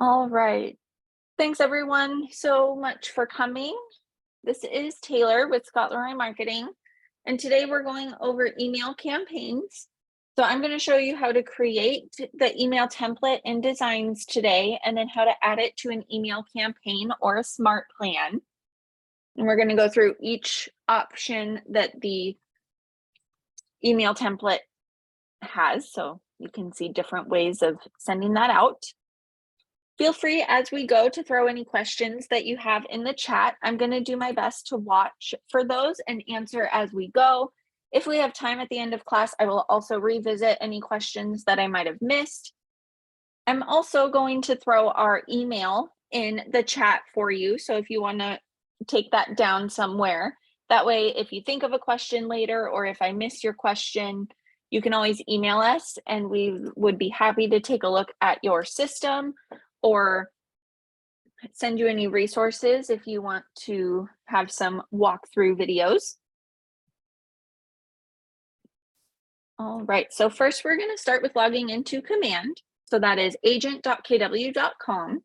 All right. Thanks everyone so much for coming. This is Taylor with Scott Leroy Marketing, and today we're going over email campaigns. So I'm going to show you how to create the email template in Designs today, and then how to add it to an email campaign or a smart plan. And we're going to go through each option that the email template has, so you can see different ways of sending that out. Feel free as we go to throw any questions that you have in the chat. I'm going to do my best to watch for those and answer as we go. If we have time at the end of class, I will also revisit any questions that I might have missed. I'm also going to throw our email in the chat for you. So if you want to take that down somewhere, that way, if you think of a question later, or if I miss your question, you can always email us and we would be happy to take a look at your system or send you any resources if you want to have some walkthrough videos. All right, so first we're going to start with logging into Command. So that is agent.kw.com.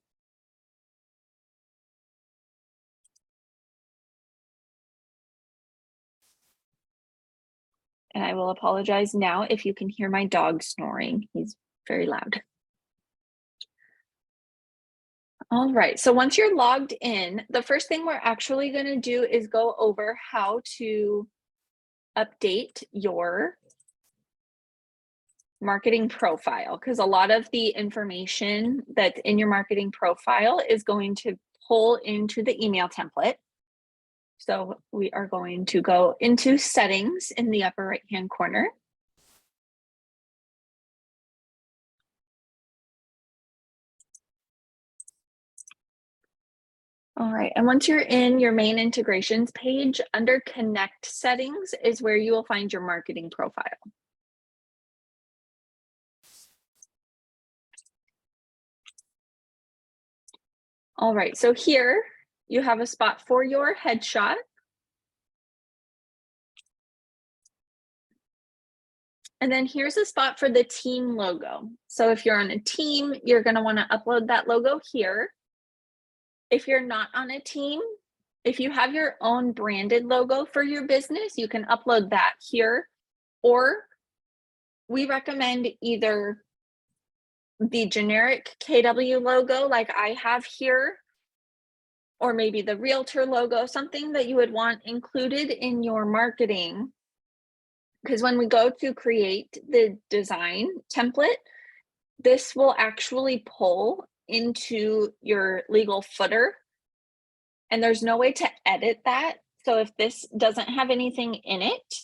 And I will apologize now if you can hear my dog snoring. He's very loud. All right, so once you're logged in, the first thing we're actually going to do is go over how to update your marketing profile, because a lot of the information that's in your marketing profile is going to pull into the email template. So we are going to go into settings in the upper right-hand corner. All right, and once you're in your main integrations page, under Connect settings is where you will find your marketing profile. All right, so here you have a spot for your headshot. And then here's a spot for the team logo. So if you're on a team, you're going to want to upload that logo here. If you're not on a team, if you have your own branded logo for your business, you can upload that here. Or we recommend either the generic KW logo like I have here, or maybe the realtor logo, something that you would want included in your marketing. Because when we go to create the design template, this will actually pull into your legal footer, and there's no way to edit that. So if this doesn't have anything in it,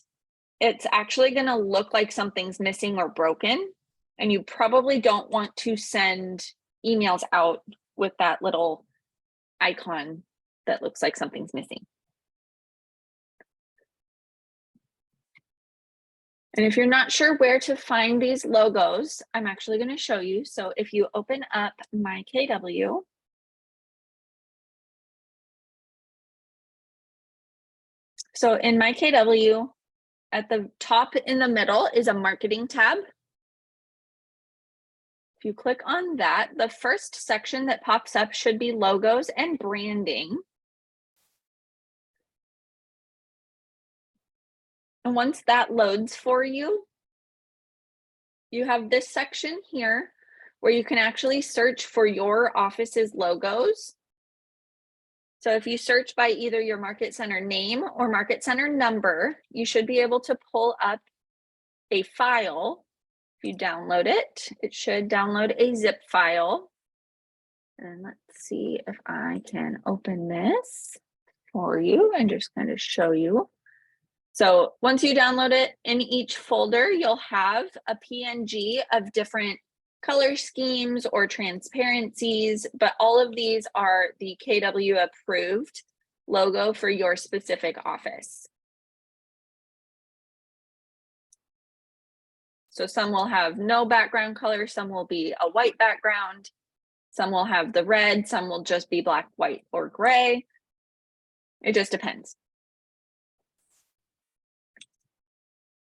it's actually going to look like something's missing or broken, and you probably don't want to send emails out with that little icon that looks like something's missing. And if you're not sure where to find these logos, I'm actually going to show you. So if you open up My KW, so in My KW, at the top in the middle is a marketing tab. If you click on that, the first section that pops up should be logos and branding. And once that loads for you, you have this section here where you can actually search for your office's logos. So if you search by either your Market Center name or Market Center number, you should be able to pull up a file. If you download it, it should download a zip file. And let's see if I can open this for you and just kind of show you. So once you download it, in each folder, you'll have a PNG of different color schemes or transparencies, but all of these are the KW approved logo for your specific office. So some will have no background color, some will be a white background, some will have the red, some will just be black, white, or gray. It just depends.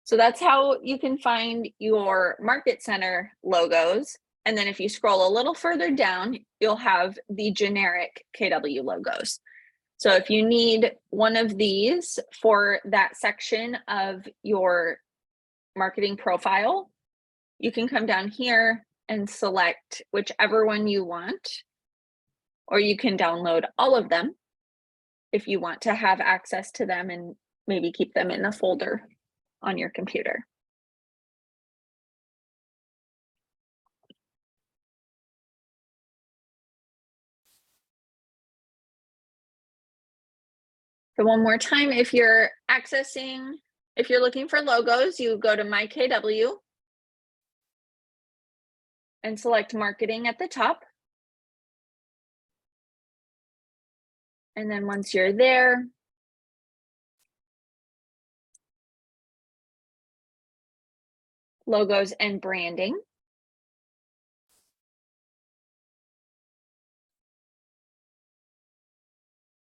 So that's how you can find your Market Center logos. And then if you scroll a little further down, you'll have the generic KW logos. So if you need one of these for that section of your marketing profile, you can come down here and select whichever one you want, or you can download all of them if you want to have access to them and maybe keep them in a folder on your computer. So one more time, if you're looking for logos, you go to My KW and select marketing at the top. And then once you're there, logos and branding.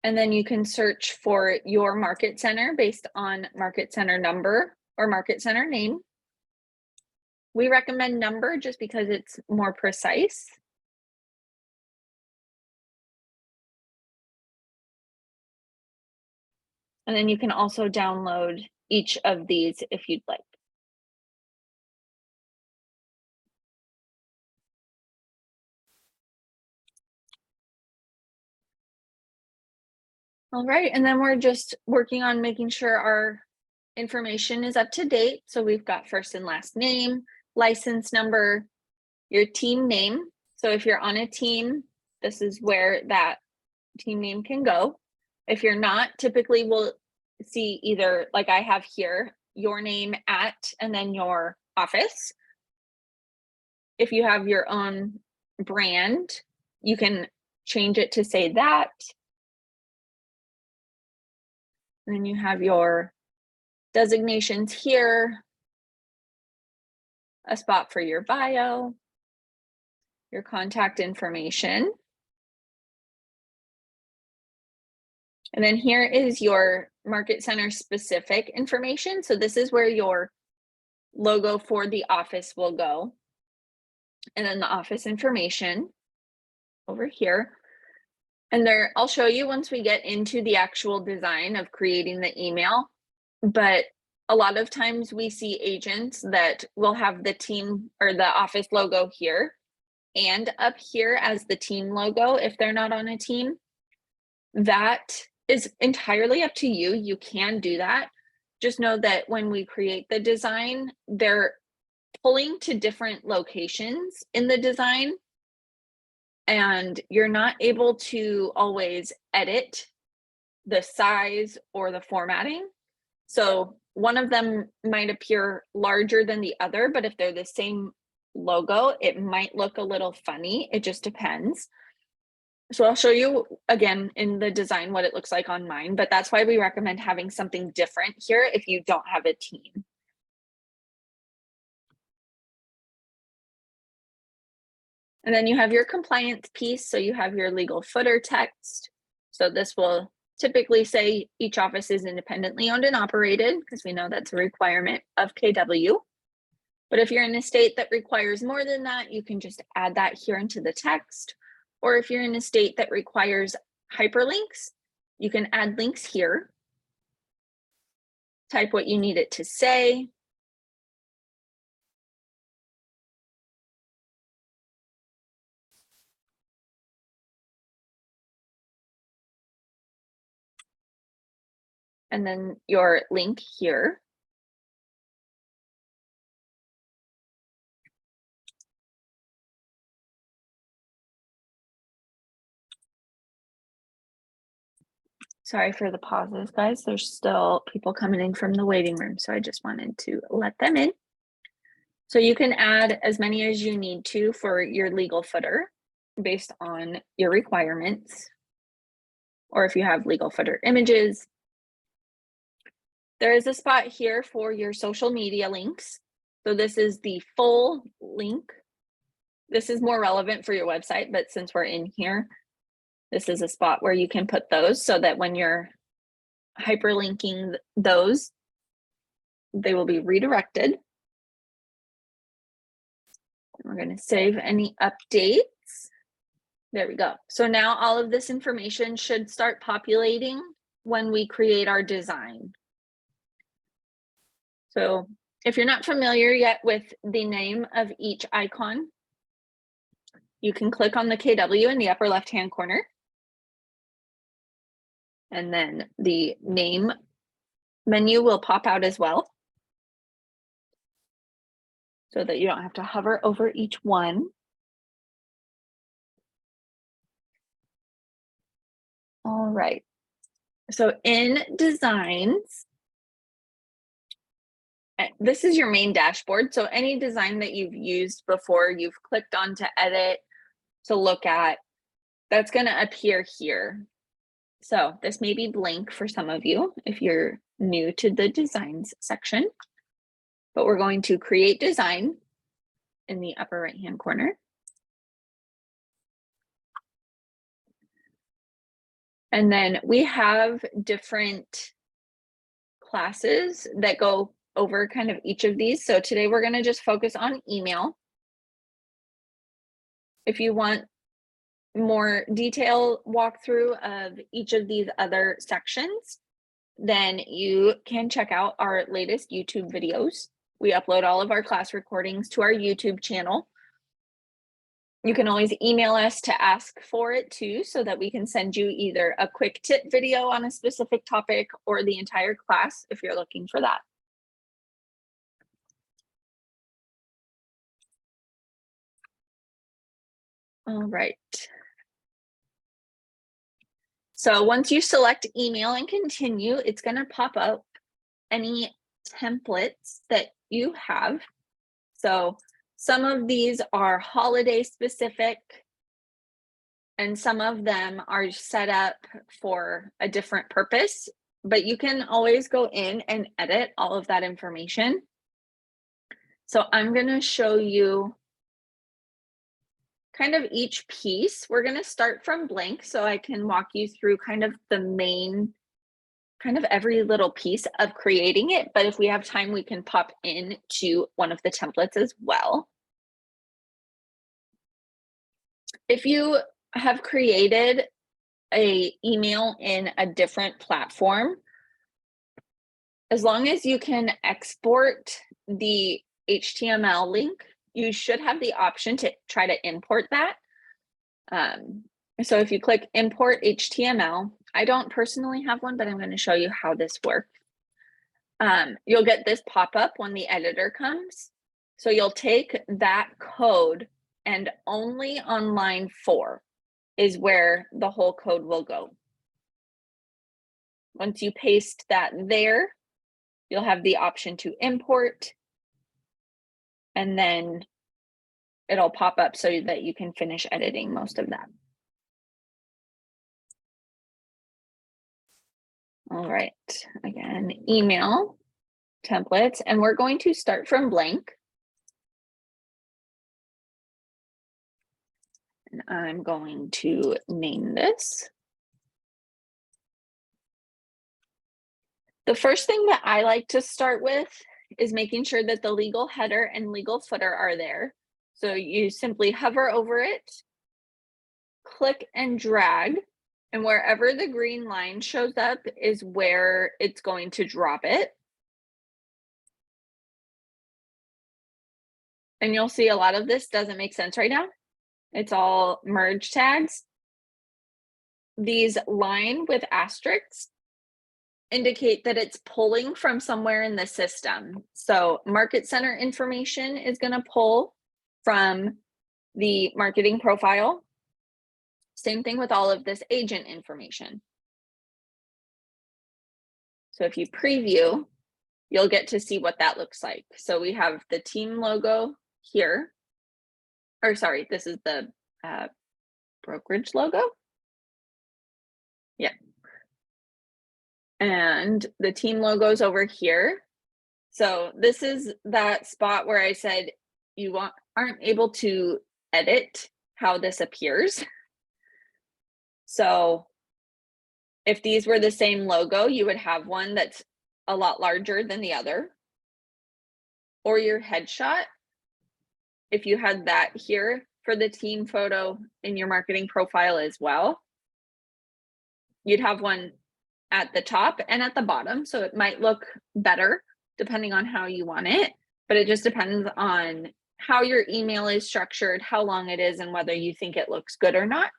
And then you can search for your market center based on market center number or market center name. We recommend number just because it's more precise. And then you can also download each of these if you'd like. All right, and then we're just working on making sure our information is up to date. So we've got first and last name, license number, your team name. So if you're on a team, this is where that team name can go. If you're not, typically we'll see either, like I have here, your name at, and then your office. If you have your own brand, you can change it to say that. And then you have your designations here, a spot for your bio, your contact information. And then here is your market center specific information. So this is where your logo for the office will go. And then the office information over here. And there, I'll show you once we get into the actual design of creating the email. But a lot of times we see agents that will have the team or the office logo here and up here as the team logo if they're not on a team. That is entirely up to you. You can do that. Just know that when we create the design, they're pulling to different locations in the design, and you're not able to always edit the size or the formatting. So one of them might appear larger than the other, but if they're the same logo, it might look a little funny. It just depends. So I'll show you again in the design what it looks like on mine, but that's why we recommend having something different here if you don't have a team. And then you have your compliance piece. So you have your legal footer text. So this will typically say each office is independently owned and operated, because we know that's a requirement of KW. But if you're in a state that requires more than that, you can just add that here into the text. Or if you're in a state that requires hyperlinks, you can add links here. Type what you need it to say. And then your link here. Sorry for the pauses, guys. There's still people coming in from the waiting room, so I just wanted to let them in. So you can add as many as you need to for your legal footer based on your requirements, or if you have legal footer images. There is a spot here for your social media links. So this is the full link. This is more relevant for your website, but since we're in here, this is a spot where you can put those so that when you're hyperlinking those, they will be redirected. We're going to save any updates. There we go. So now all of this information should start populating when we create our design. So if you're not familiar yet with the name of each icon, you can click on the KW in the upper left-hand corner. And then the name menu will pop out as well, so that you don't have to hover over each one. All right. So in designs, this is your main dashboard. So any design that you've used before, you've clicked on to edit, to look at, that's going to appear here. So this may be blank for some of you if you're new to the designs section, but we're going to create design in the upper right-hand corner. And then we have different classes that go over kind of each of these. So today we're going to just focus on email. If you want more detailed walkthrough of each of these other sections, then you can check out our latest YouTube videos. We upload all of our class recordings to our YouTube channel. You can always email us to ask for it too, so that we can send you either a quick tip video on a specific topic or the entire class if you're looking for that. All right. So once you select email and continue, it's going to pop up any templates that you have. So some of these are holiday specific, and some of them are set up for a different purpose, but you can always go in and edit all of that information. So I'm going to show you kind of each piece. We're going to start from blank so I can walk you through kind of the main, kind of every little piece of creating it. But if we have time, we can pop into one of the templates as well. If you have created an email in a different platform, as long as you can export the HTML link, you should have the option to try to import that. So if you click import HTML, I don't personally have one, but I'm going to show you how this works. You'll get this pop-up when the editor comes. So you'll take that code, and only on line 4 is where the whole code will go. Once you paste that there, you'll have the option to import, and then it'll pop up so that you can finish editing most of that. All right, again, email templates, and we're going to start from blank. And I'm going to name this. The first thing that I like to start with is making sure that the legal header and legal footer are there. So you simply hover over it, click and drag, and wherever the green line shows up is where it's going to drop it. And you'll see a lot of this doesn't make sense right now. It's all merge tags. These line with asterisks indicate that it's pulling from somewhere in the system. So Market Center information is going to pull from the marketing profile. Same thing with all of this agent information. So if you preview, you'll get to see what that looks like. So we have the team logo here. Or sorry, this is the brokerage logo. Yeah. And the team logo's over here. So this is that spot where I said you aren't able to edit how this appears. So if these were the same logo, you would have one that's a lot larger than the other. Or your headshot. if you had that here for the team photo in your marketing profile as well. You'd have one at the top and at the bottom, so it might look better depending on how you want it, but it just depends on how your email is structured, how long it is, and whether you think it looks good or not.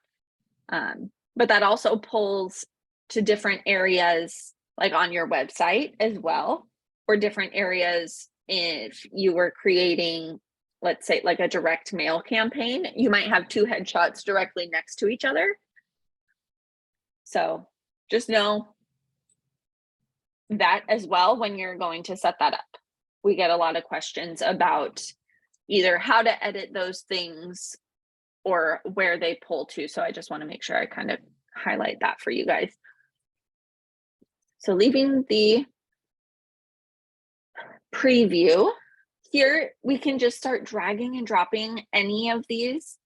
But that also pulls to different areas, like on your website as well, or different areas if you were creating, let's say, like a direct mail campaign. You might have two headshots directly next to each other. So just know that as well when you're going to set that up. We get a lot of questions about either how to edit those things or where they pull to. So I just want to make sure I kind of highlight that for you guys. So leaving the preview here, we can just start dragging and dropping any of these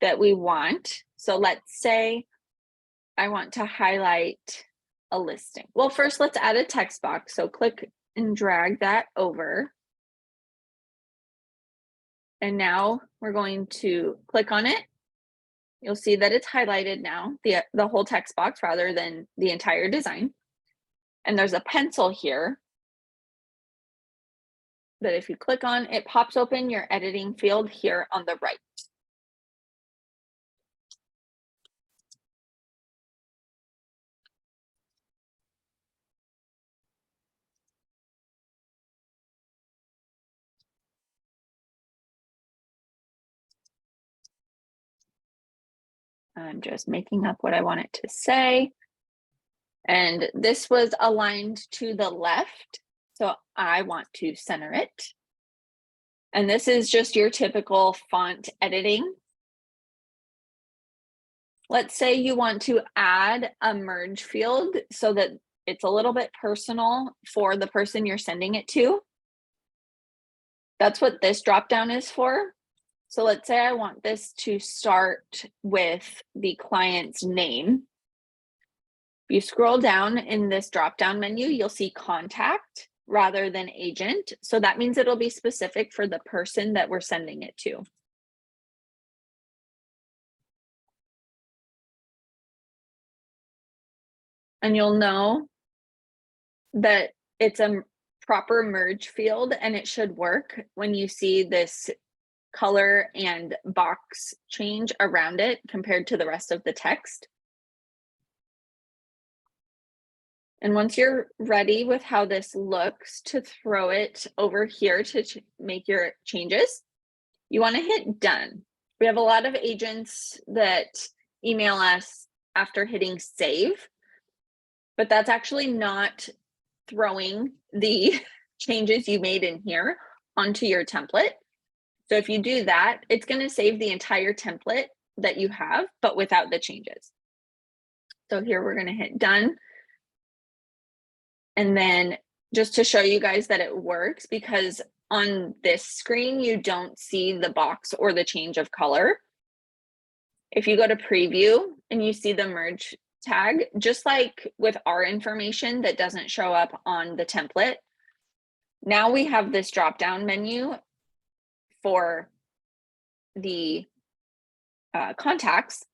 that we want. So let's say I want to highlight a listing. Well, first let's add a text box. So click and drag that over. And now we're going to click on it. You'll see that it's highlighted now, the whole text box rather than the entire design. And there's a pencil here that if you click on, it pops open your editing field here on the right. I'm just making up what I want it to say. And this was aligned to the left, so I want to center it. And this is just your typical font editing. Let's say you want to add a merge field so that it's a little bit personal for the person you're sending it to. That's what this dropdown is for. So let's say I want this to start with the client's name. If you scroll down in this drop-down menu, you'll see contact rather than agent. So that means it'll be specific for the person that we're sending it to. And you'll know that it's a proper merge field and it should work when you see this color and box change around it compared to the rest of the text. And once you're ready with how this looks, to throw it over here to make your changes, you want to hit done. We have a lot of agents that email us after hitting save, but that's actually not throwing the changes you made in here onto your template. So if you do that, it's going to save the entire template that you have, but without the changes. So here we're going to hit done. And then just to show you guys that it works, because on this screen, you don't see the box or the change of color. If you go to preview and you see the merge tag, just like with our information that doesn't show up on the template, now we have this drop-down menu for the contacts.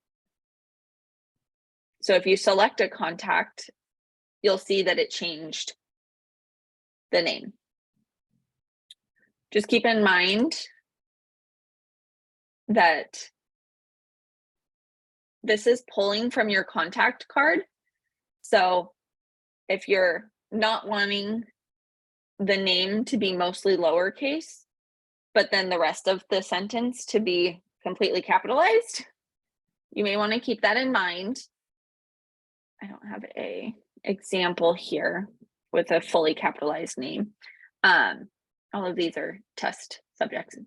So if you select a contact, you'll see that it changed the name. Just keep in mind that this is pulling from your contact card. So if you're not wanting the name to be mostly lowercase, but then the rest of the sentence to be completely capitalized, you may want to keep that in mind. I don't have a example here with a fully capitalized name. All of these are test subjects,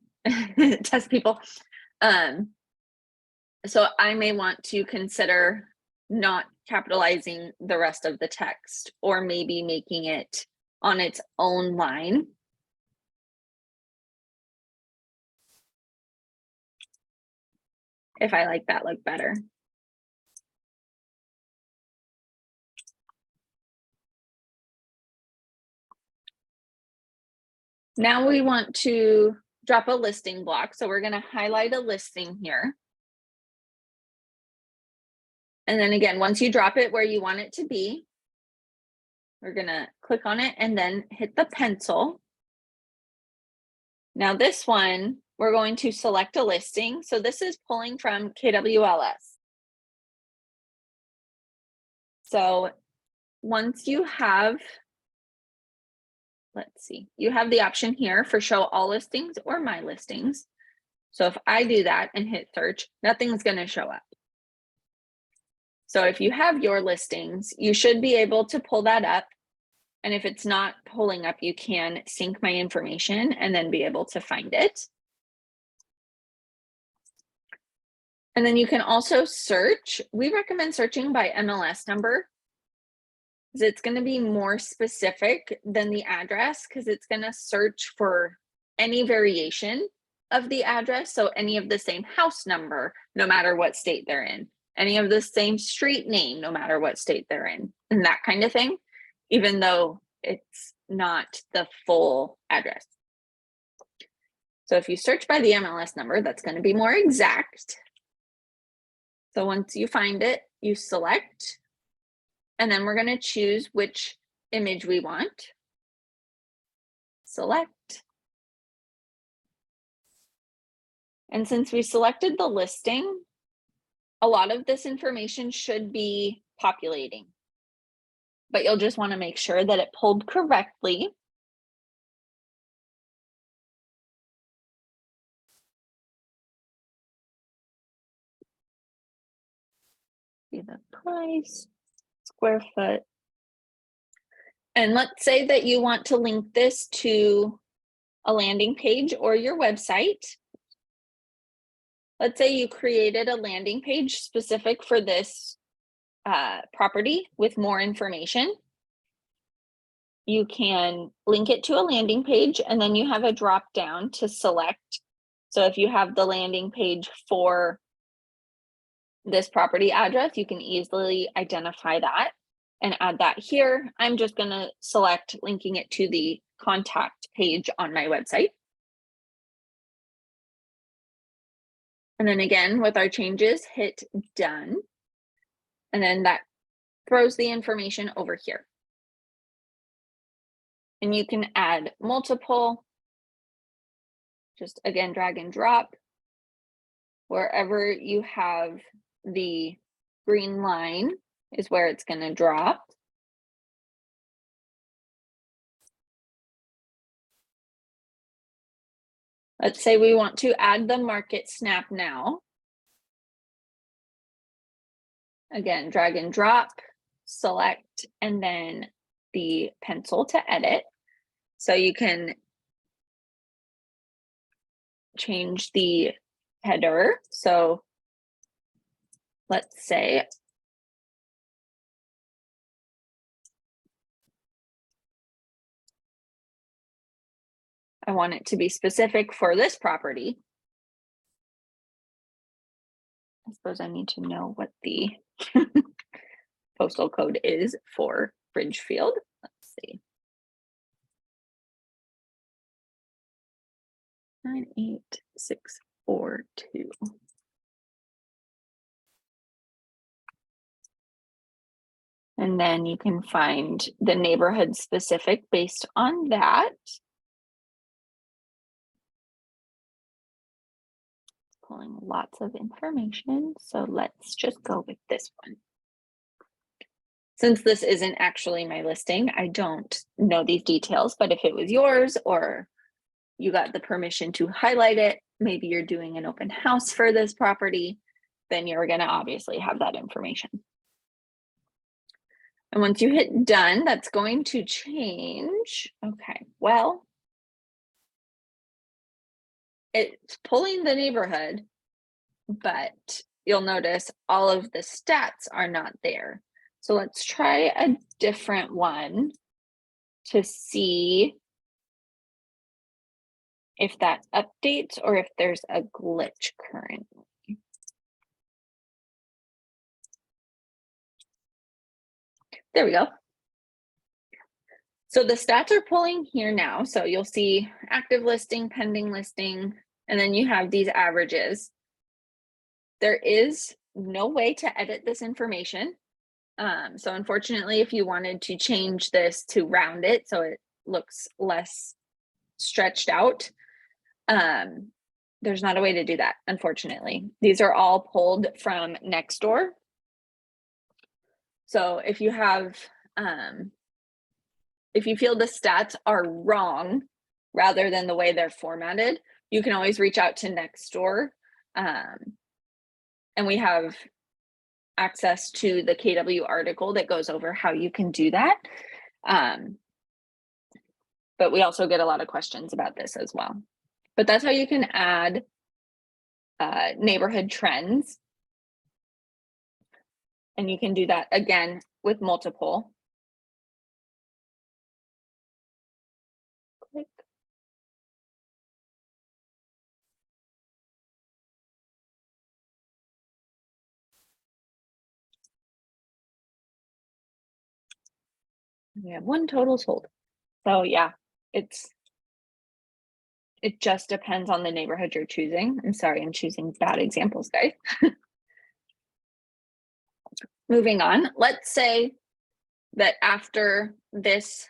test people. So I may want to consider not capitalizing the rest of the text, or maybe making it on its own line. If I like that look better. Now we want to drop a listing block. So we're going to highlight a listing here. And then again, once you drop it where you want it to be, we're going to click on it and then hit the pencil. Now this one, we're going to select a listing. So this is pulling from KWLS. So once you have, let's see, you have the option here for show all listings or my listings. So if I do that and hit search, nothing's going to show up. So if you have your listings, you should be able to pull that up. And if it's not pulling up, you can sync my information and then be able to find it. And then you can also search. We recommend searching by MLS number, because it's going to be more specific than the address, because it's going to search for any variation of the address. So any of the same house number, no matter what state they're in, any of the same street name, no matter what state they're in, and that kind of thing, even though it's not the full address. So if you search by the MLS number, that's going to be more exact. So once you find it, you select, and then we're going to choose which image we want. Select. And since we selected the listing, a lot of this information should be populating, but you'll just want to make sure that it pulled correctly. See the price, square foot. And let's say that you want to link this to a landing page or your website. Let's say you created a landing page specific for this property with more information. You can link it to a landing page, and then you have a drop down to select. So if you have the landing page for this property address, you can easily identify that and add that here. I'm just going to select linking it to the contact page on my website. And then again, with our changes, hit done. And then that throws the information over here. And you can add multiple, just again, drag and drop. Wherever you have the green line is where it's going to drop. Let's say we want to add the market snap now. Again, drag and drop, select, and then the pencil to edit. So you can change the header. So let's say I want it to be specific for this property. I suppose I need to know what the postal code is for Bridgefield. Let's see. 98642. And then you can find the neighborhood specific based on that. Pulling lots of information. So let's just go with this one. Since this isn't actually my listing, I don't know these details, but if it was yours or you got the permission to highlight it, maybe you're doing an open house for this property, then you're going to obviously have that information. And once you hit done, that's going to change. Okay, well, it's pulling the neighborhood, but you'll notice all of the stats are not there. So let's try a different one to see if that updates or if there's a glitch currently. There we go. So the stats are pulling here now. So you'll see active listing, pending listing, and then you have these averages. There is no way to edit this information. So unfortunately, if you wanted to change this to round it so it looks less stretched out, there's not a way to do that, unfortunately. These are all pulled from Nextdoor. So if you have, if you feel the stats are wrong rather than the way they're formatted, you can always reach out to Nextdoor. And we have access to the KW article that goes over how you can do that. But we also get a lot of questions about this as well. But that's how you can add neighborhood trends. And you can do that again with multiple. Click. We have one total sold. So yeah, it just depends on the neighborhood you're choosing. I'm sorry, I'm choosing bad examples, guys. Moving on, let's say that after this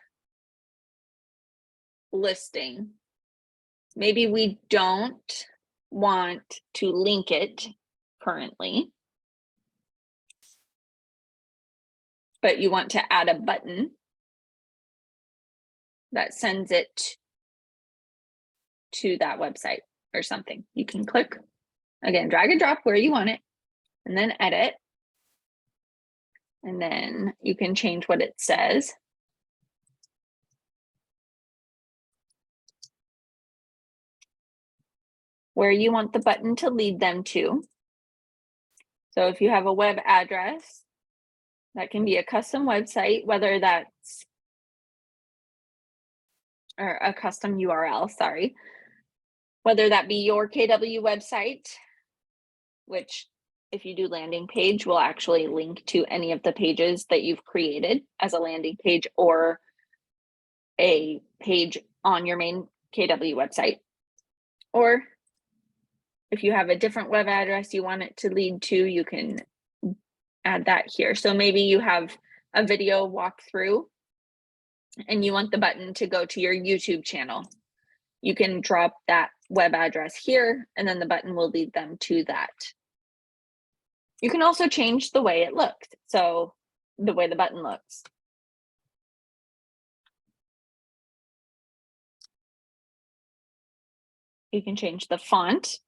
listing, maybe we don't want to link it currently, but you want to add a button that sends it to that website or something. You can click, again, drag and drop where you want it, and then edit. And then you can change what it says. Where you want the button to lead them to. So if you have a web address, that can be a custom website, whether that's, or a custom URL, sorry, whether that be your KW website, which if you do landing page will actually link to any of the pages that you've created as a landing page or a page on your main KW website. Or if you have a different web address you want it to lead to, you can add that here. So maybe you have a video walkthrough and you want the button to go to your YouTube channel. You can drop that web address here and then the button will lead them to that. You can also change the way it looks. So the way the button looks. You can change the font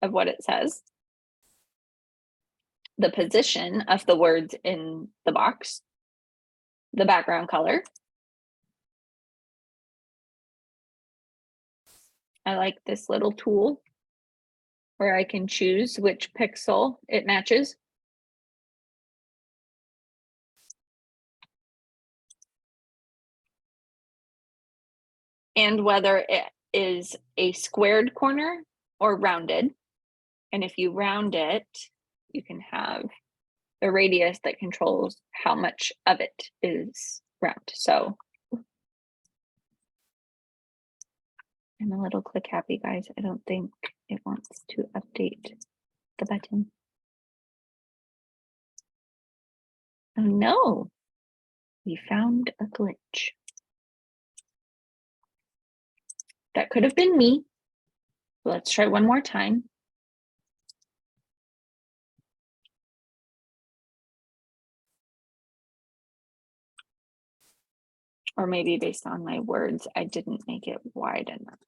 of what it says, the position of the words in the box, the background color. I like this little tool where I can choose which pixel it matches. And whether it is a squared corner or rounded. And if you round it, you can have the radius that controls how much of it is round. So I'm a little click happy, guys. I don't think it wants to update the button. Oh no, we found a glitch. That could have been me. Let's try one more time. Or maybe based on my words, I didn't make it wide enough.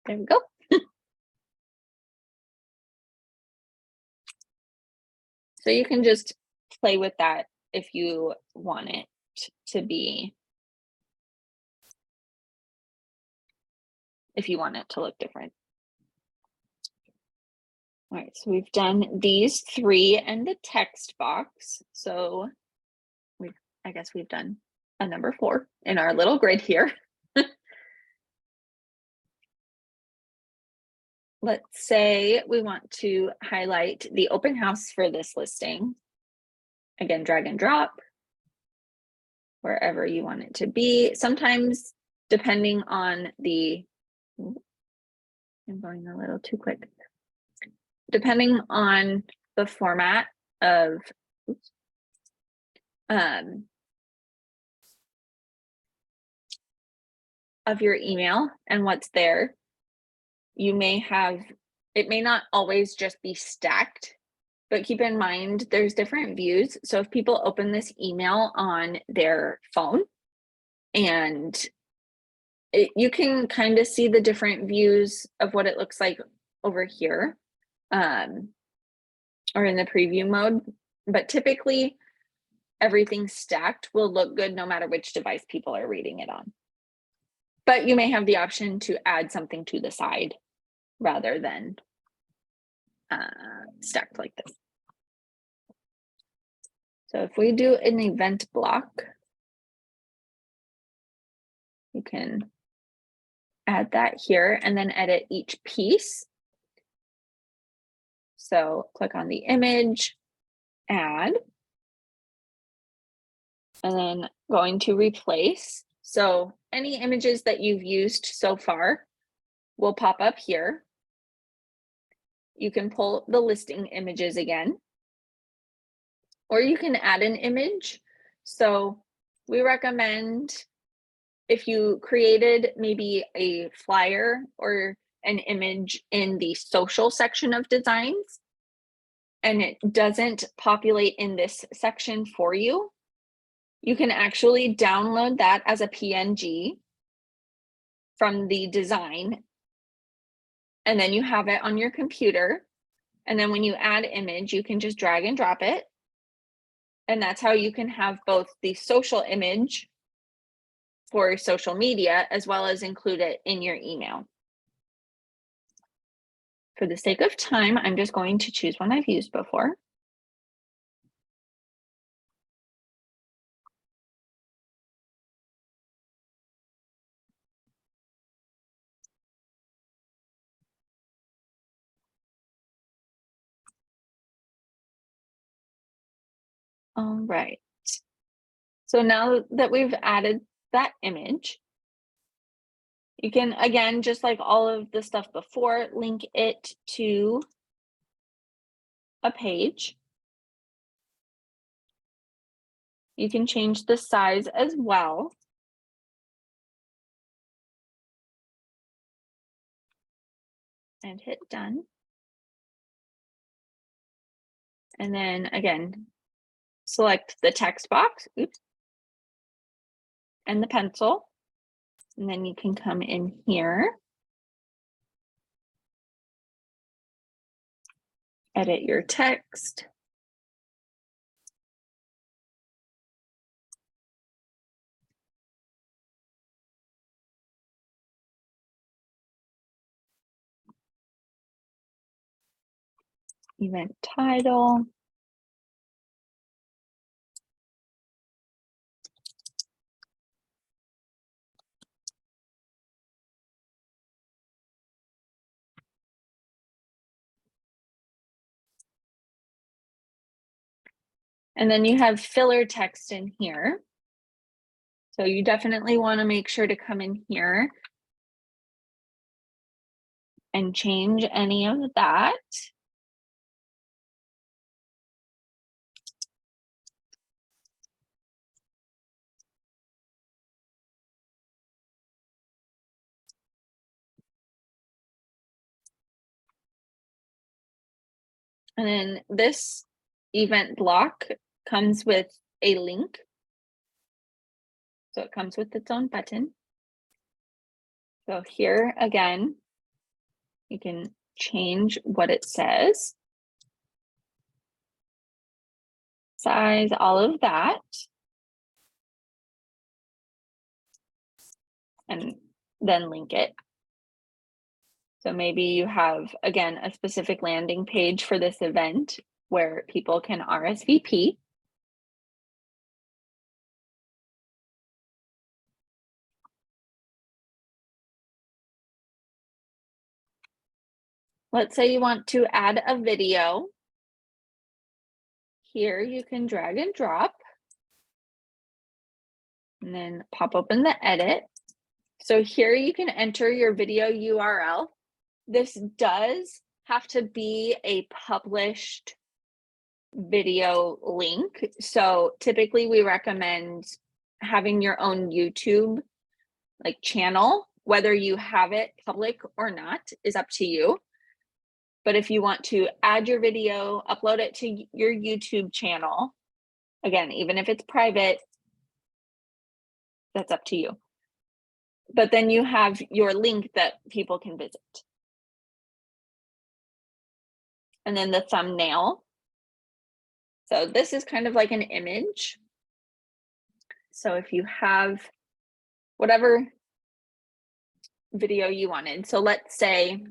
There we go. So you can just play with that if you want it to be, if you want it to look different. All right, so we've done these three and the text box. So I guess we've done a number 4 in our little grid here. Let's say we want to highlight the open house for this listing. Again, drag and drop wherever you want it to be. Sometimes, depending on the, I'm going a little too quick. Depending on the format of, of your email and what's there, you may have, it may not always just be stacked, but keep in mind there's different views. So if people open this email on their phone, and you can kind of see the different views of what it looks like over here, or in the preview mode, but typically everything stacked will look good no matter which device people are reading it on. But you may have the option to add something to the side rather than stacked like this. So if we do an event block, you can add that here and then edit each piece. So click on the image, add, and then going to replace. So any images that you've used so far will pop up here. You can pull the listing images again, or you can add an image. So we recommend, if you created maybe a flyer or an image in the social section of designs, and it doesn't populate in this section for you, you can actually download that as a PNG from the design, and then you have it on your computer. And then when you add image, you can just drag and drop it. And that's how you can have both the social image for social media as well as include it in your email. For the sake of time, I'm just going to choose one I've used before. All right. So now that we've added that image, you can, again, just like all of the stuff before, link it to a page. You can change the size as well. And hit done. And then again, select the text box, oops, and the pencil. And then you can come in here, edit your text. Event title. And then you have filler text in here. So you definitely want to make sure to come in here and change any of that. And then this event block comes with a link. So it comes with its own button. So here again, you can change what it says, size, all of that. And then link it. So maybe you have, again, a specific landing page for this event where people can RSVP. Let's say you want to add a video. Here you can drag and drop and then pop open the edit. So here you can enter your video URL. This does have to be a published video link. So typically we recommend having your own YouTube like channel. Whether you have it public or not is up to you. But if you want to add your video, upload it to your YouTube channel, again, even if it's private, that's up to you. But then you have your link that people can visit. And then the thumbnail. So this is kind of like an image. So if you have whatever video you wanted. So let's say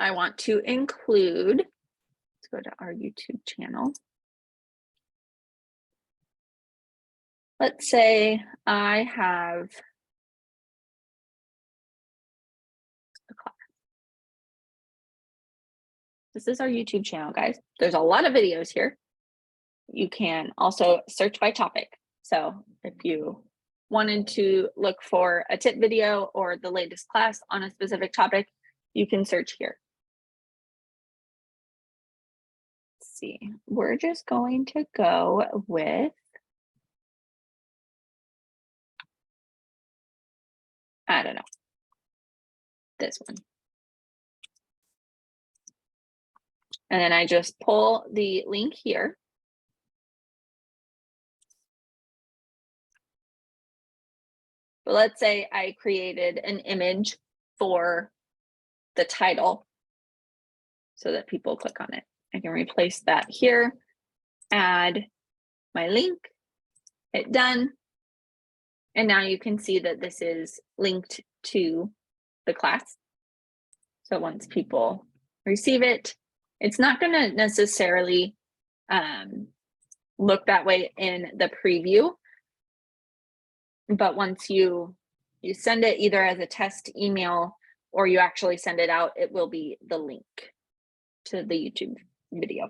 I want to include, let's go to our YouTube channel. Let's say I have a class. This is our YouTube channel, guys. There's a lot of videos here. You can also search by topic. So if you wanted to look for a tip video or the latest class on a specific topic, you can search here. Let's see, we're just going to go with, I don't know, this one. And then I just pull the link here. But let's say I created an image for the title so that people click on it. I can replace that here, add my link, hit done. And now you can see that this is linked to the class. So once people receive it, it's not going to necessarily look that way in the preview. But once you send it either as a test email or you actually send it out, it will be the link to the YouTube video.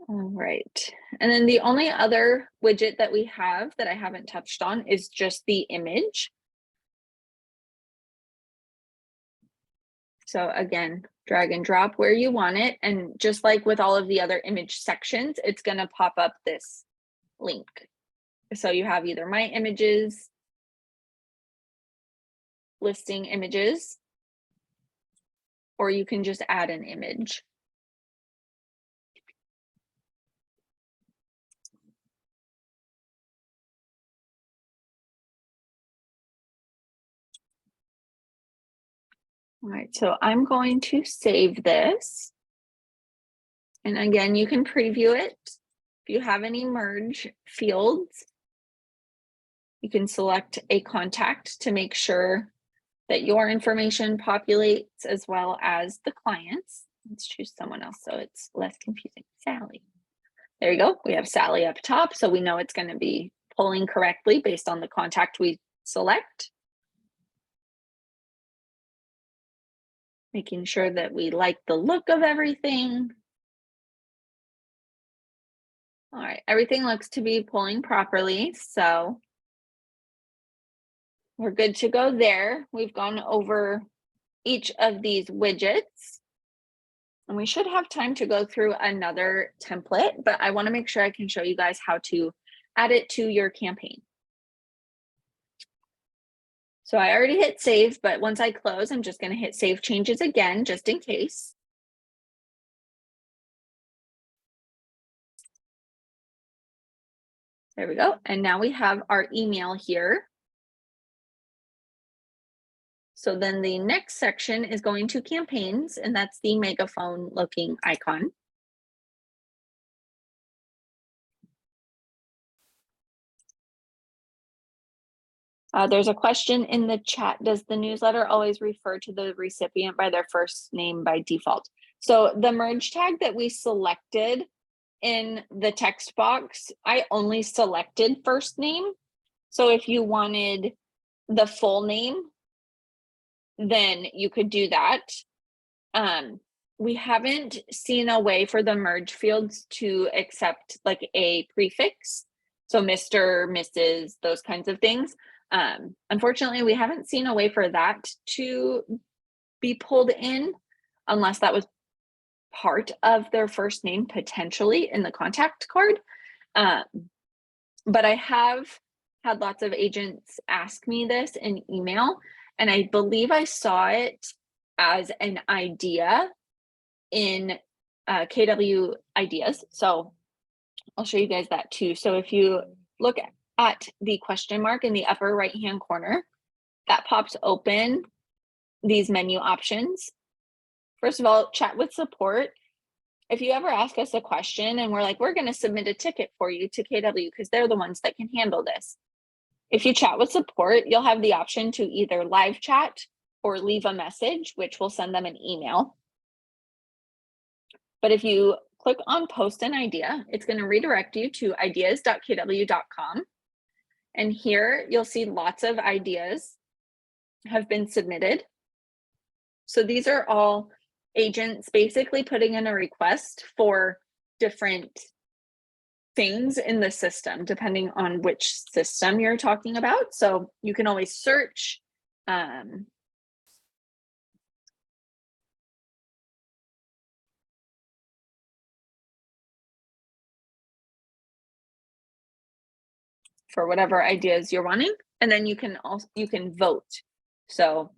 All right. And then the only other widget that we have that I haven't touched on is just the image. So again, drag and drop where you want it. And just like with all of the other image sections, it's going to pop up this link. So you have either my images, listing images, or you can just add an image. All right, so I'm going to save this. And again, you can preview it. If you have any merge fields, you can select a contact to make sure that your information populates as well as the client's. Let's choose someone else so it's less confusing. Sally. There you go. We have Sally up top, so we know it's going to be pulling correctly based on the contact we select. Making sure that we like the look of everything. All right, everything looks to be pulling properly, so we're good to go there. We've gone over each of these widgets. And we should have time to go through another template, but I want to make sure I can show you guys how to add it to your campaign. So I already hit save, but once I close, I'm just going to hit save changes again, just in case. There we go. And now we have our email here. So then the next section is going to campaigns, and that's the megaphone looking icon. There's a question in the chat. Does the newsletter always refer to the recipient by their first name by default? So the merge tag that we selected in the text box, I only selected first name. So if you wanted the full name, then you could do that. We haven't seen a way for the merge fields to accept like a prefix. So Mr., Mrs., those kinds of things. Unfortunately, we haven't seen a way for that to be pulled in unless that was part of their first name potentially in the contact card. But I have had lots of agents ask me this in email, and I believe I saw it as an idea in KW Ideas. So I'll show you guys that too. So if you look at the question mark in the upper right-hand corner, that pops open these menu options. First of all, chat with support. If you ever ask us a question and we're like, we're going to submit a ticket for you to KW because they're the ones that can handle this. If you chat with support, you'll have the option to either live chat or leave a message, which will send them an email. But if you click on post an idea, it's going to redirect you to ideas.kw.com. And here you'll see lots of ideas have been submitted. So these are all agents basically putting in a request for different things in the system, depending on which system you're talking about. So you can always search. For whatever ideas you're wanting, and then you can vote. So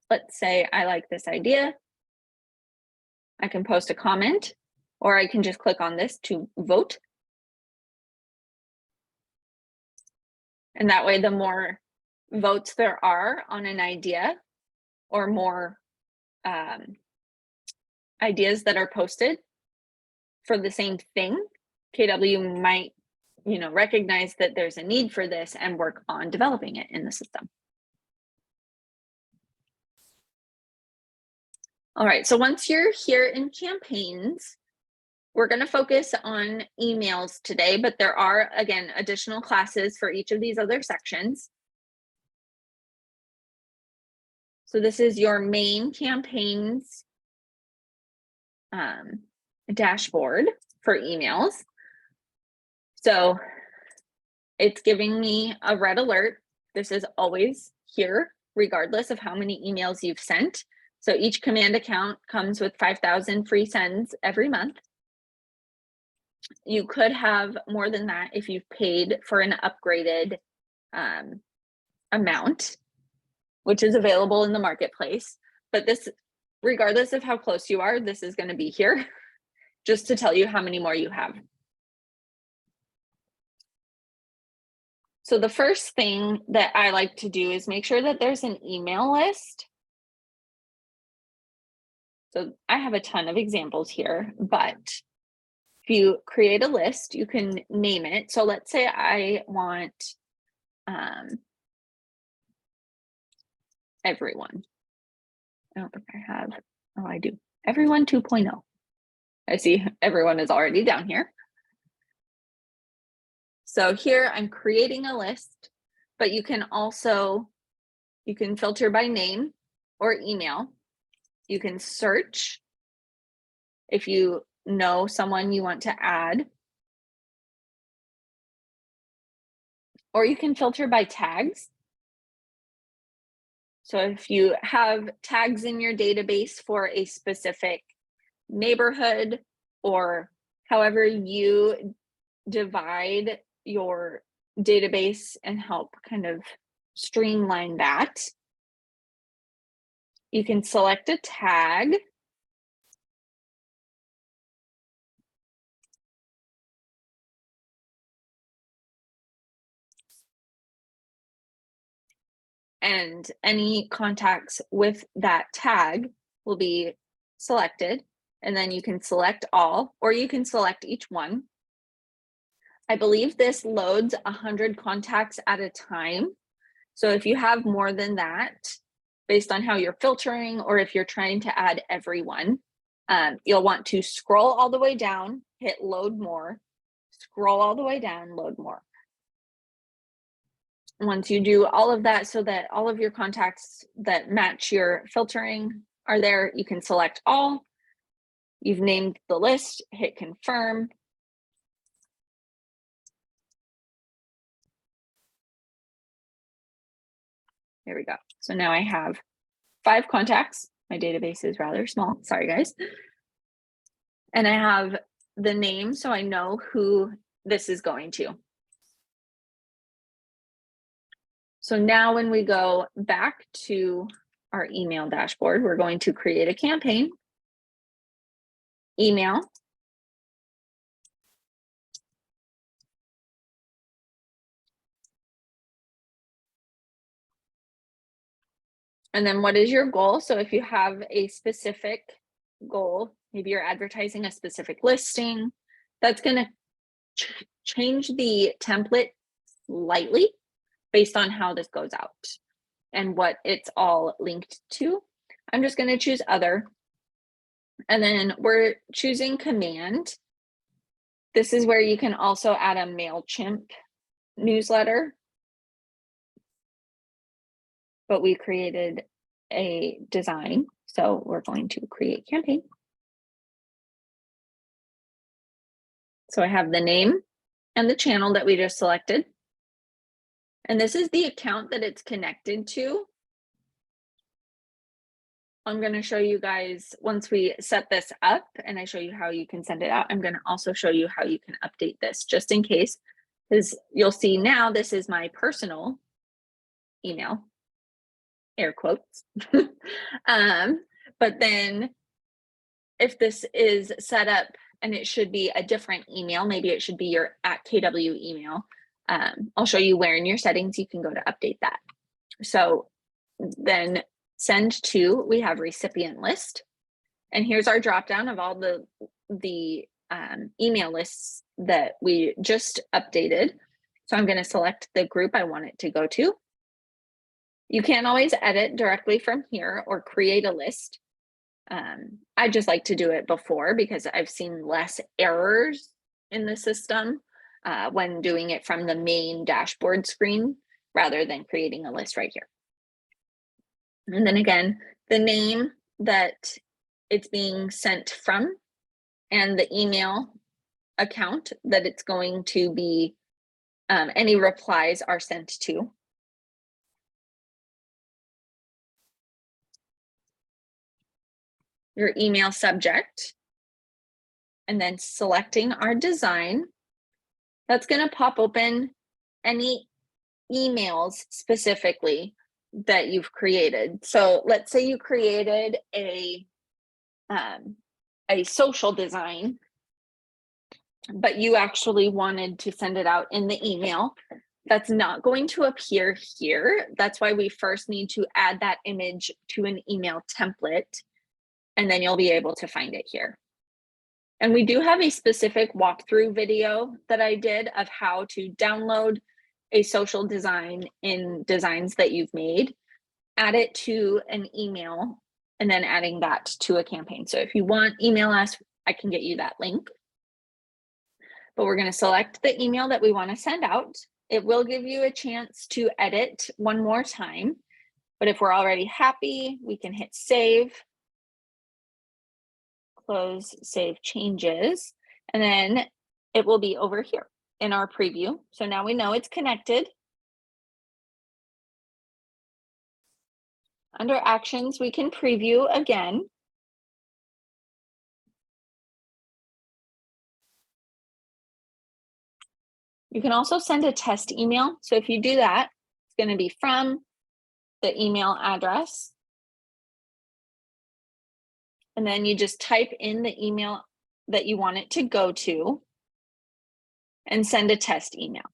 let's say I like this idea. I can post a comment, or I can just click on this to vote. And that way, the more votes there are on an idea, or more ideas that are posted for the same thing, KW might, recognize that there's a need for this and work on developing it in the system. All right, so once you're here in campaigns, we're going to focus on emails today, but there are, again, additional classes for each of these other sections. So this is your main campaigns dashboard for emails. So it's giving me a red alert. This is always here, regardless of how many emails you've sent. So each command account comes with 5,000 free sends every month. You could have more than that if you've paid for an upgraded amount, which is available in the marketplace. But this, regardless of how close you are, this is going to be here just to tell you how many more you have. So the first thing that I like to do is make sure that there's an email list. So I have a ton of examples here, but if you create a list, you can name it. So let's say I want everyone. I don't think I have. Oh, I do. Everyone 2.0. I see everyone is already down here. So here I'm creating a list, but you can filter by name or email. You can search if you know someone you want to add, or you can filter by tags. So if you have tags in your database for a specific neighborhood, or however you divide your database and help kind of streamline that, you can select a tag. And any contacts with that tag will be selected. And then you can select all, or you can select each one. I believe this loads 100 contacts at a time. So if you have more than that, based on how you're filtering, or if you're trying to add everyone, you'll want to scroll all the way down, hit load more, scroll all the way down, load more. once you do all of that so that all of your contacts that match your filtering are there, you can select all. You've named the list, hit confirm. There we go. So now I have 5 contacts. My database is rather small. Sorry, guys. And I have the name, so I know who this is going to. So now when we go back to our email dashboard, we're going to create a campaign, email. And then what is your goal? So if you have a specific goal, maybe you're advertising a specific listing, that's going to change the template slightly based on how this goes out and what it's all linked to. I'm just going to choose other. And then we're choosing command. This is where you can also add a MailChimp newsletter. But we created a design. So we're going to create campaign. So I have the name and the channel that we just selected. And this is the account that it's connected to. I'm going to show you guys once we set this up and I show you how you can send it out. I'm going to also show you how you can update this just in case, because you'll see now this is my personal email, air quotes. But then if this is set up and it should be a different email, maybe it should be your @KW email. I'll show you where in your settings you can go to update that. So then send to, we have recipient list. And here's our dropdown of all the email lists that we just updated. So I'm going to select the group I want it to go to. You can always edit directly from here or create a list. I just like to do it before because I've seen less errors in the system when doing it from the main dashboard screen rather than creating a list right here. And then again, the name that it's being sent from and the email account that it's going to be, any replies are sent to. Your email subject, and then selecting our design. That's going to pop open any emails specifically that you've created. So let's say you created a social design, but you actually wanted to send it out in the email. That's not going to appear here. That's why we first need to add that image to an email template, and then you'll be able to find it here. And we do have a specific walkthrough video that I did of how to download a social design in designs that you've made, add it to an email, and then adding that to a campaign. So if you want, email us, I can get you that link. But we're going to select the email that we want to send out. It will give you a chance to edit one more time. But if we're already happy, we can hit save, close, save changes, and then it will be over here in our preview. So now we know it's connected. Under actions, we can preview again. You can also send a test email. So if you do that, it's going to be from the email address. And then you just type in the email that you want it to go to and send a test email.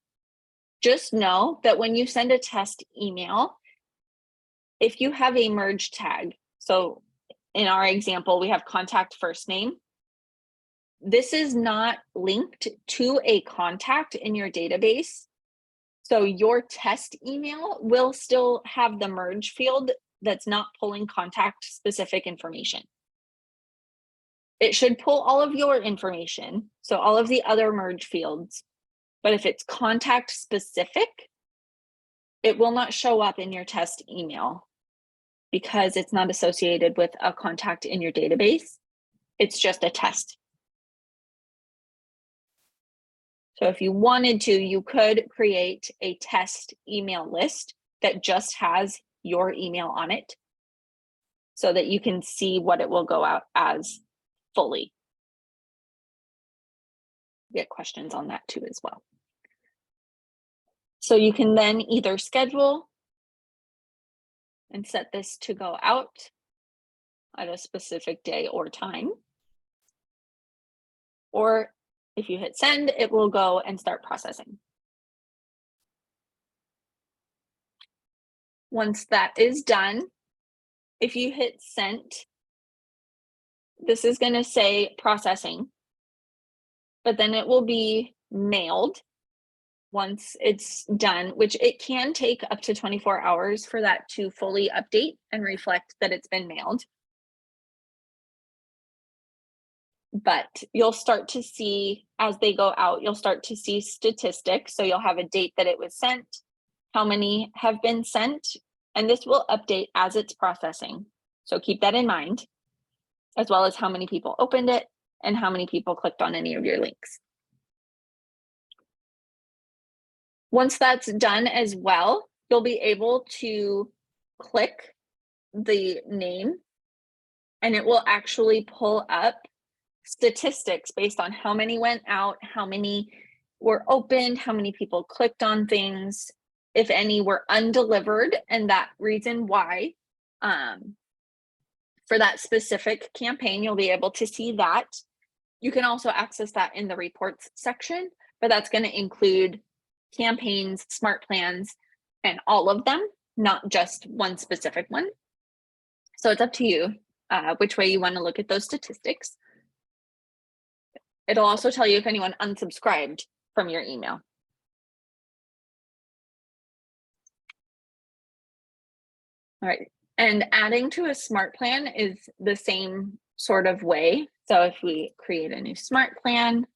Just know that when you send a test email, if you have a merge tag, so in our example, we have contact first name. This is not linked to a contact in your database. So your test email will still have the merge field that's not pulling contact specific information. It should pull all of your information, so all of the other merge fields. But if it's contact specific, it will not show up in your test email because it's not associated with a contact in your database. It's just a test. So if you wanted to, you could create a test email list that just has your email on it so that you can see what it will go out as fully. Get questions on that too as well. So you can then either schedule and set this to go out at a specific day or time. Or if you hit send, it will go and start processing. Once that is done, if you hit send, this is going to say processing, but then it will be mailed once it's done, which it can take up to 24 hours for that to fully update and reflect that it's been mailed. But you'll start to see, as they go out, you'll start to see statistics. So you'll have a date that it was sent, how many have been sent, and this will update as it's processing. So keep that in mind, as well as how many people opened it and how many people clicked on any of your links. Once that's done as well, you'll be able to click the name and it will actually pull up statistics based on how many went out, how many were opened, how many people clicked on things, if any were undelivered, and that reason why. For that specific campaign, you'll be able to see that. You can also access that in the reports section, but that's going to include campaigns, smart plans, and all of them, not just one specific one. So it's up to you which way you want to look at those statistics. It'll also tell you if anyone unsubscribed from your email. All right, and adding to a smart plan is the same sort of way. So if we create a new smart plan,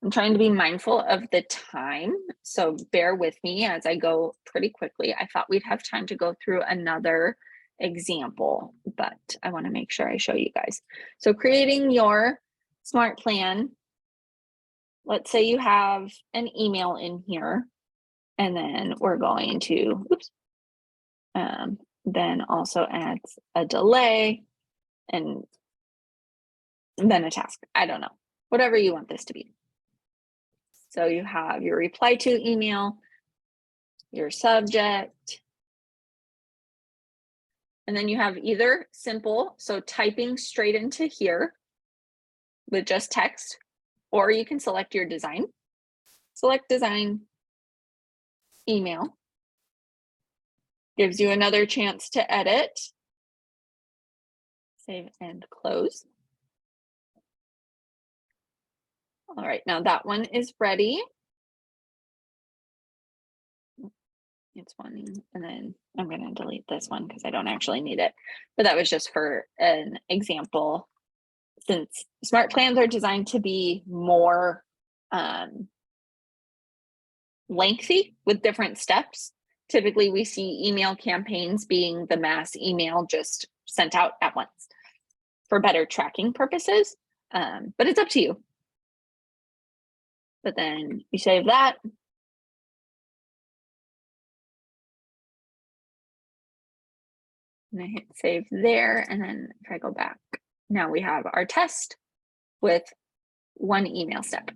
I'm trying to be mindful of the time, so bear with me as I go pretty quickly. I thought we'd have time to go through another example, but I want to make sure I show you guys. So creating your smart plan, let's say you have an email in here, and then we're going to, then also adds a delay and then a task. I don't know, whatever you want this to be. So you have your reply to email, your subject, and then you have either simple, so typing straight into here with just text, or you can select your design. Select design, email. Gives you another chance to edit. Save and close. All right, now that one is ready. It's one, and then I'm going to delete this one because I don't actually need it. But that was just for an example. Since smart plans are designed to be more lengthy with different steps, typically we see email campaigns being the mass email just sent out at once for better tracking purposes, but it's up to you. But then you save that. And I hit save there, and then if I go back, now we have our test with one email step.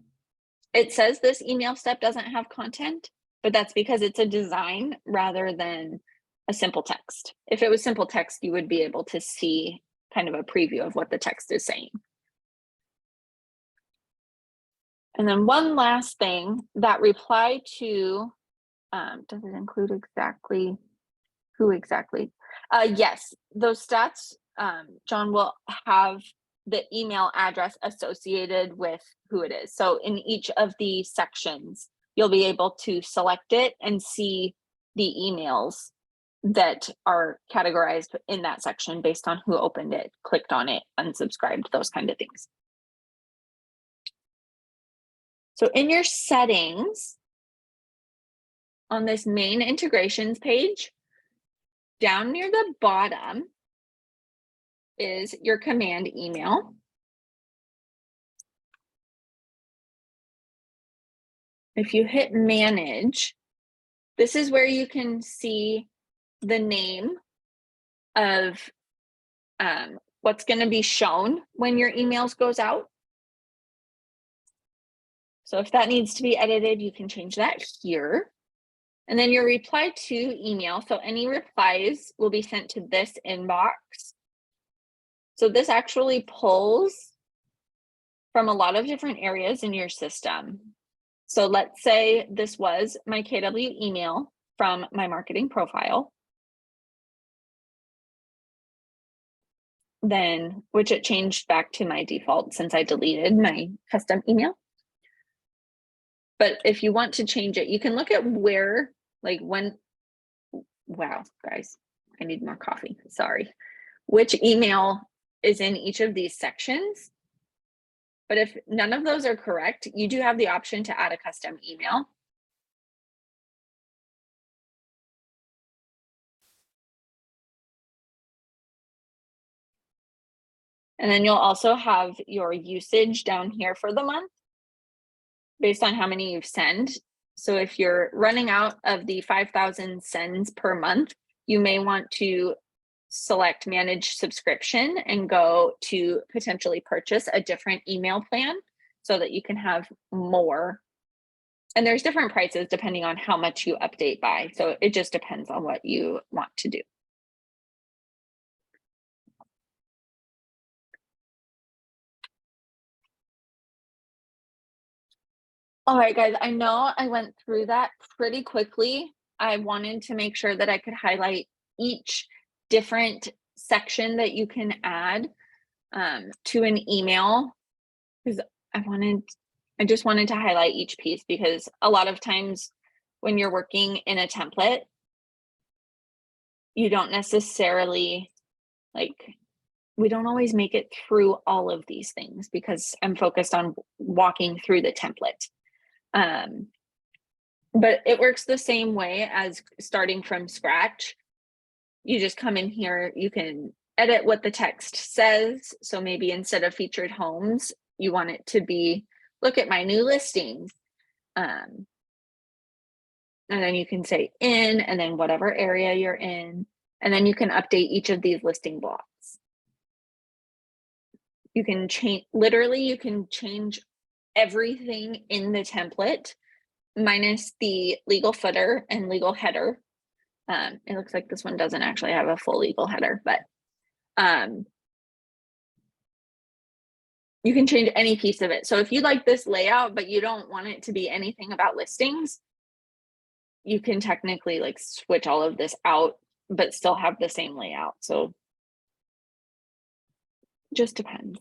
It says this email step doesn't have content, but that's because it's a design rather than a simple text. If it was simple text, you would be able to see kind of a preview of what the text is saying. And then one last thing, that reply to, does it include exactly who exactly? Yes, those stats, John will have the email address associated with who it is. So in each of the sections, you'll be able to select it and see the emails that are categorized in that section based on who opened it, clicked on it, unsubscribed, those kind of things. So in your settings on this main integrations page, down near the bottom is your command email. If you hit manage, this is where you can see the name of what's going to be shown when your emails goes out. So if that needs to be edited, you can change that here. And then your reply to email. So any replies will be sent to this inbox. So this actually pulls from a lot of different areas in your system. So let's say this was my KW email from my marketing profile. Then, which it changed back to my default since I deleted my custom email. But if you want to change it, you can look at where, like when, wow, guys, I need more coffee, sorry. Which email is in each of these sections. But if none of those are correct, you do have the option to add a custom email. And then you'll also have your usage down here for the month based on how many you've sent. So if you're running out of the 5,000 sends per month, you may want to select manage subscription and go to potentially purchase a different email plan so that you can have more. And there's different prices depending on how much you update by. So it just depends on what you want to do. All right, guys, I know I went through that pretty quickly. I wanted to make sure that I could highlight each different section that you can add to an email, because I just wanted to highlight each piece, because a lot of times when you're working in a template, you don't necessarily, like, we don't always make it through all of these things because I'm focused on walking through the template. But it works the same way as starting from scratch. You just come in here, you can edit what the text says. So maybe instead of featured homes, you want it to be, look at my new listings. And then you can say in, and then whatever area you're in. And then you can update each of these listing blocks. You can change, literally, you can change everything in the template minus the legal footer and legal header. It looks like this one doesn't actually have a full legal header, but you can change any piece of it. So if you like this layout, but you don't want it to be anything about listings, you can technically like switch all of this out, but still have the same layout. So just depends.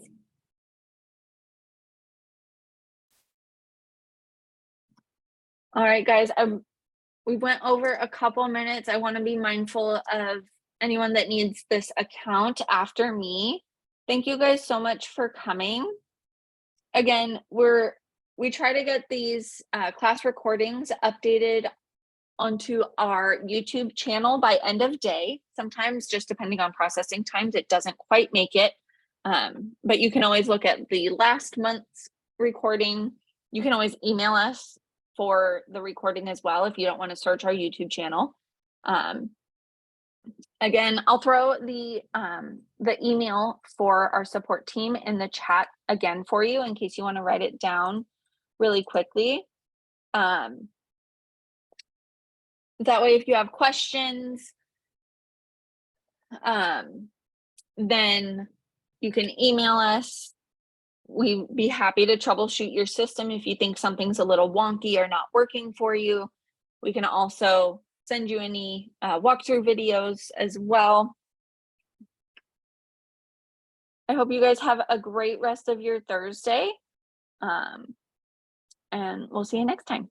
All right, guys, we went over a couple minutes. I want to be mindful of anyone that needs this account after me. Thank you guys so much for coming. Again, we try to get these class recordings updated onto our YouTube channel by end of day. Sometimes, just depending on processing times, it doesn't quite make it. But you can always look at the last month's recording. You can always email us for the recording as well if you don't want to search our YouTube channel. Again, I'll throw the email for our support team in the chat again for you in case you want to write it down really quickly. That way, if you have questions, then you can email us. We'd be happy to troubleshoot your system if you think something's a little wonky or not working for you. We can also send you any walkthrough videos as well. I hope you guys have a great rest of your Thursday. And we'll see you next time.